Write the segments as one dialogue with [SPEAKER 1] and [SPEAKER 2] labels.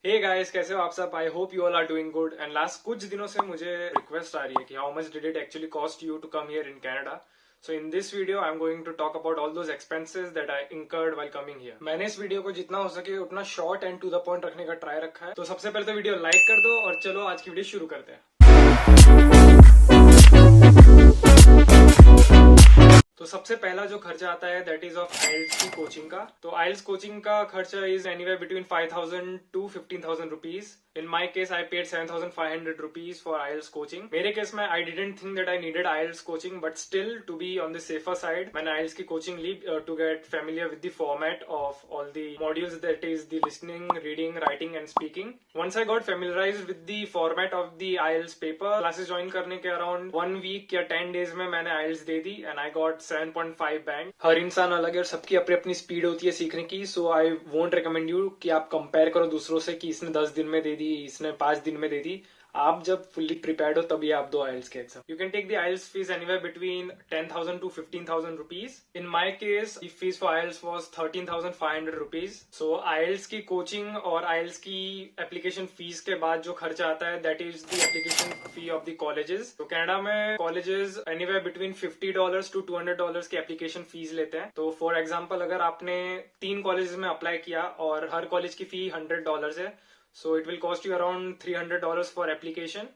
[SPEAKER 1] Hey guys, कैसे हो आप सब? I hope you all are doing good. And last कुछ दिनों से मुझे रिक्वेस्ट आ रही है कि how much did it actually cost you to come here in Canada. So in this video I am going to talk about all those expenses that I incurred while coming here. मैंने इस video को जितना हो सके उतना short and to the point रखने का try रखा है। तो सबसे पहले तो वीडियो लाइक कर दो और चलो आज की वीडियो शुरू करते हैं। तो सबसे पहला जो खर्चा आता है दैट इज ऑफ आइल्स की कोचिंग का। तो आइल्स कोचिंग का खर्चा is anywhere between 5,000 to 15,000 rupees. In my case, I paid 7,500 rupees for IELTS coaching. मेरे केस में I didn't think that I needed IELTS coaching, but still to be on the safer side, मैंने IELTS की coaching ली to get familiar with the format of all the modules, that is the listening, reading, writing and speaking. Once I got familiarized with the format of the IELTS paper, classes join करने के around 1 week या 10 days में मैंने IELTS they the and I got 7.5 band. हर इंसान अलग है और सबकी अपनी अपनी स्पीड होती है सीखने की, so I won't recommend you कि आप कंपेयर करो दूसरों से कि इसने 10 दिन में दे दी, इसने 5 दिन में दे दी। आप जब फुल्ली प्रिपेयर्ड हो तभी आप दो आइल्स के एग्जाम। You can take the IELTS fees anywhere between 10,000 to 15,000 rupees. In my case the fees for IELTS was 13,500 rupees. So IELTS की कोचिंग और आइल्स की एप्लीकेशन फीस के बाद जो खर्चा आता है that is the application fee of the colleges. तो कनाडा में कॉलेजेस एनीवेयर बिटवीन $50 to $200 की एप्लीकेशन फीस लेते हैं। तो फॉर एग्जाम्पल अगर आपने 3 कॉलेजेस में अप्लाई किया और हर कॉलेज की फी $100 है, so it will cost you around $300 for application.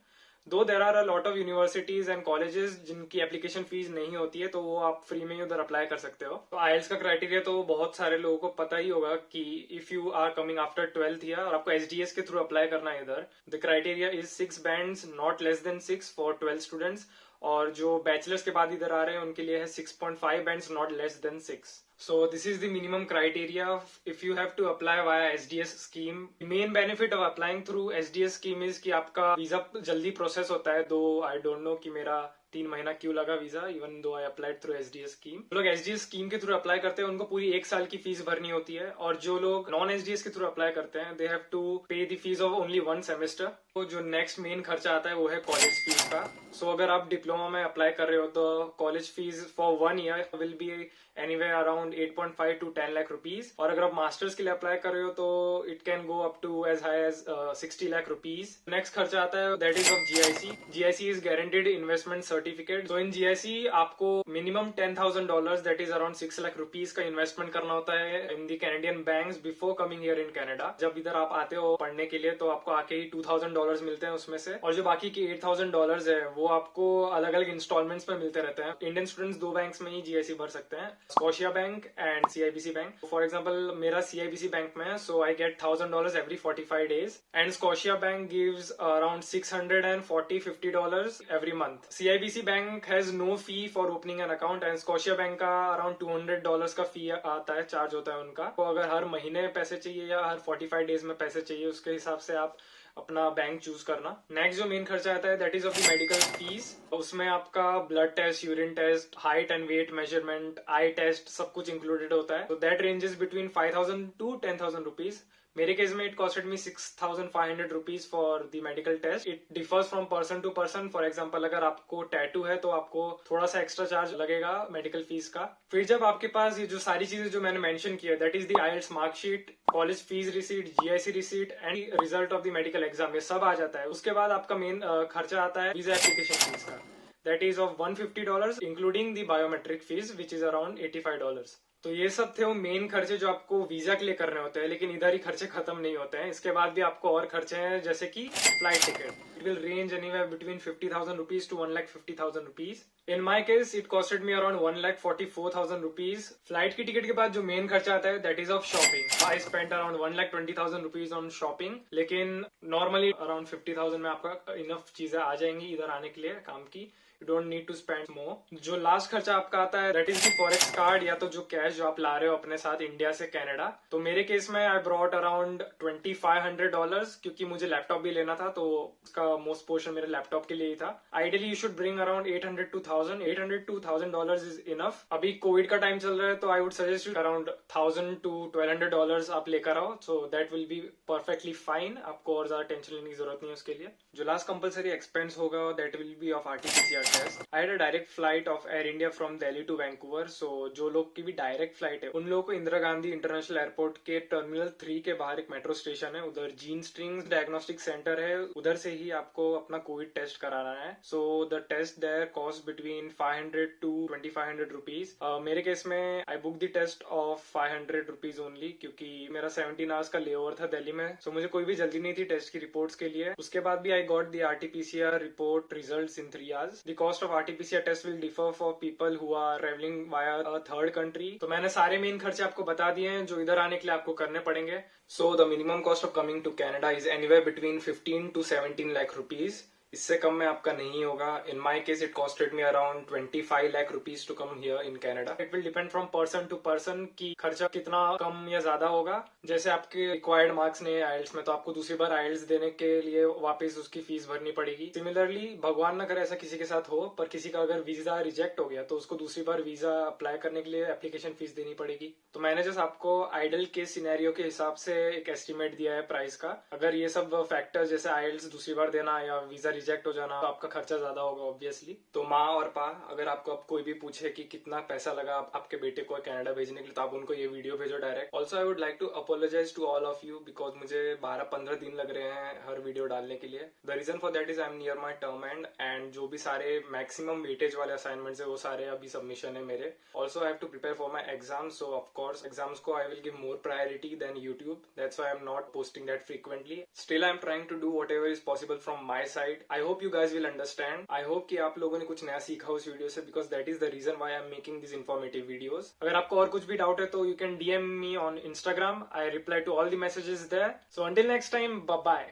[SPEAKER 1] Though there are a lot of universities and colleges जिनकी एप्लीकेशन फीस नहीं होती है तो वो आप फ्री में ही उधर अप्लाई कर सकते हो। तो आइल्स का क्राइटेरिया तो बहुत सारे लोगों को पता ही होगा कि if you are coming after 12th year और आपको एसडीएस के थ्रू अप्लाई करना है इधर, the criteria is 6 bands not less than 6 for 12 students. और जो बैचलर्स के बाद इधर आ रहे हैं उनके लिए है 6.5 bands not less than 6। So this is the minimum criteria if you have to apply via SDS scheme. The main benefit of applying through SDS scheme is कि आपका वीजा जल्दी प्रोसेस होता है। दो आई डोंट नो कि मेरा 3 महीना क्यों लगा visa, even though I applied through SDS scheme. जो लोग एसडीएस स्कीम के थ्रू अप्लाई करते हैं उनको पूरी 1 साल की फीस भरनी होती है, और जो लोग नॉन एसडीएस के थ्रू अप्लाई करते हैं दे हैव टू पे the fees of only 1 semester. तो जो नेक्स्ट मेन खर्चा आता है वो है कॉलेज फीस का। सो अगर आप डिप्लोमा में अप्लाई कर रहे हो तो college fees for 1 year will be anywhere around 8.5 to 10 lakh rupees. और अगर आप मास्टर्स के लिए अप्लाई कर रहे हो तो it can go up to as high as 60 lakh rupees. Next खर्चा आता है that is of GIC. GIC is guaranteed investment certificate. तो इन जीआईसी आपको minimum $10,000 that is around 6 lakh rupees का इन्वेस्टमेंट करना होता है in the Canadian banks before coming here in Canada. जब इधर आप आते हो पढ़ने के लिए तो आपको आके ही $2,000 मिलते हैं उसमें से, और जो बाकी के $8,000 है वो आपको अलग अलग इंस्टॉलमेंट्स में मिलते रहते हैं। इंडियन स्टूडेंट्स 2 बैंक्स में ही जीआईसी भर सकते हैं, Scotia bank and CIBC bank. For example मेरा सीआईबीसी बैंक में है, so I get $1,000 every 45 days and Scotia bank gives around $640-50 every month. CIBC bank has no fee for opening an account and Scotia bank का around $200 का फी आता है, charge होता है उनका। तो अगर हर महीने पैसे चाहिए या हर 45 डेज में पैसे चाहिए उसके हिसाब से आप अपना बैंक चूज करना। नेक्स्ट जो मेन खर्चा आता है that is of the medical fees. उसमें आपका blood test, urine test, height and weight measurement, eye test सब कुछ इंक्लूडेड होता है। तो that ranges between 5,000 to 10,000 rupees. मेरे केस में it costed me 6,500 rupees for the medical test. It differs from person to person. For example अगर आपको tattoo है तो आपको थोड़ा सा एक्स्ट्रा चार्ज लगेगा मेडिकल फीस का। फिर जब आपके पास ये जो सारी चीजें जो मैंने मेंशन की है that is the IELTS marksheet, college fees receipt, GIC receipt and result of the medical exam, ये सब आ जाता है। उसके बाद आपका मेन खर्चा आता है वीजा एप्लीकेशन फीस का। That is of $150 including the biometric fees which is around $85। तो ये सब थे वो मेन खर्चे जो आपको वीजा के लिए करने होते हैं, लेकिन इधर ही खर्चे खत्म नहीं होते हैं। इसके बाद भी आपको और खर्चे हैं जैसे कि flight ticket. It will range anywhere between 50,000 rupees to 1,50,000 rupees. In my case it costed me around 1,44,000 rupees. Flight की टिकट के बाद जो मेन खर्चा आता है that is of shopping. I spend around 1,20,000 rupees on shopping, लेकिन normally around 50,000 में आपका इनफ चीजें आ जाएंगी इधर आने के लिए काम की। You don't need to spend more. जो लास्ट खर्चा आपका आता है that is the forex card, या तो जो कैश जो आप ला रहे हो अपने साथ इंडिया से कनाडा। तो मेरे केस में आई ब्रॉट अराउंड $2,500 क्योंकि मुझे लैपटॉप भी लेना था, तो उसका मोस्ट पोर्शन मेरे लैपटॉप के लिए ही था। Ideally you should bring around $800 to $1,800 to $1,000 is enough. अभी कोविड का टाइम चल रहा है तो I would suggest you around $1,000 to $1,200 आप लेकर आओ, so that will be perfectly fine. आपको और ज्यादा टेंशन लेने की जरूरत नहीं है उसके लिए. जो लास्ट कंपलसरी एक्सपेंस होगा that will be of RT-PCR test. I had a direct flight of Air India from Delhi to Vancouver, so जो लोग की भी डायरेक्ट फ्लाइट है उन लोगों को इंदिरा गांधी इंटरनेशनल एयरपोर्ट के टर्मिनल 3 के बाहर एक मेट्रो स्टेशन है, उधर जीन स्ट्रिंग्स डायग्नोस्टिक सेंटर है, उधर से ही आपको अपना कोविड टेस्ट कराना है. So the test there cost between 500 to 2,500 rupees. मेरे केस में I book the test of 500 rupees only, क्योंकि मेरा 17 आवर्स का लेओवर था दिल्ली में, सो मुझे कोई भी जल्दी नहीं थी टेस्ट की रिपोर्ट्स के लिए. उसके बाद भी I got the RT-PCR report results in 3 hours. The cost of RT-PCR test will differ for people who are travelling via a third country. तो मैंने सारे मेन खर्चे आपको बता दिए हैं जो इधर आने के लिए आपको करने पड़ेंगे. So the minimum cost of coming to Canada is anywhere between 15 to 17 lakh rupees. इससे कम में आपका नहीं होगा. In my case it costed me around 25 lakh rupees to come here in Canada. It will depend from person to person की खर्चा कितना कम या ज्यादा होगा. जैसे आपके रिक्वायर्ड मार्क्स नहीं है आइल्स में तो आपको दूसरी बार आइल्स देने के लिए वापस उसकी फीस भरनी पड़ेगी. सिमिलरली भगवान न करे ऐसा किसी के साथ हो, पर किसी का अगर वीजा रिजेक्ट हो गया तो उसको दूसरी बार वीजा अप्लाई करने के लिए एप्लीकेशन फीस देनी पड़ेगी. तो मैंने जस्ट आपको आइडल केस सिनेरियो के हिसाब से एक एस्टिमेट दिया है प्राइस का. अगर ये सब फैक्टर्स जैसे आइल्स दूसरी बार देना या वीजा रिजेक्ट हो जाना तो आपका खर्चा ज्यादा होगा ऑब्वियसली. तो माँ और पा अगर आपको अब कोई भी पूछे कि कितना पैसा लगा आपके बेटे को कनाडा भेजने के लिए तो आप उनको ये वीडियो भेजो direct. Also I would like to apologize to all of you because मुझे 12-15 दिन लग रहे हैं हर वीडियो डालने के लिए. The reason for that is I am near my term end जो भी सारे मैक्सिमम वेटेज वाले असाइनमेंट्स है वो सारे अभी सबमिशन है मेरे. Also I have to prepare for my exam, so of course exams को I will give more priority than YouTube. That's why I am not posting that frequently. Still I am trying to do whatever is possible from my side. I hope you guys will understand. I hope कि आप लोगों ने कुछ नया सीखा उस video से because that is the reason why I am making this informative videos. अगर आपको और कुछ भी डाउट है तो you can DM me on Instagram. I reply to all the messages there. So until next time, bye bye.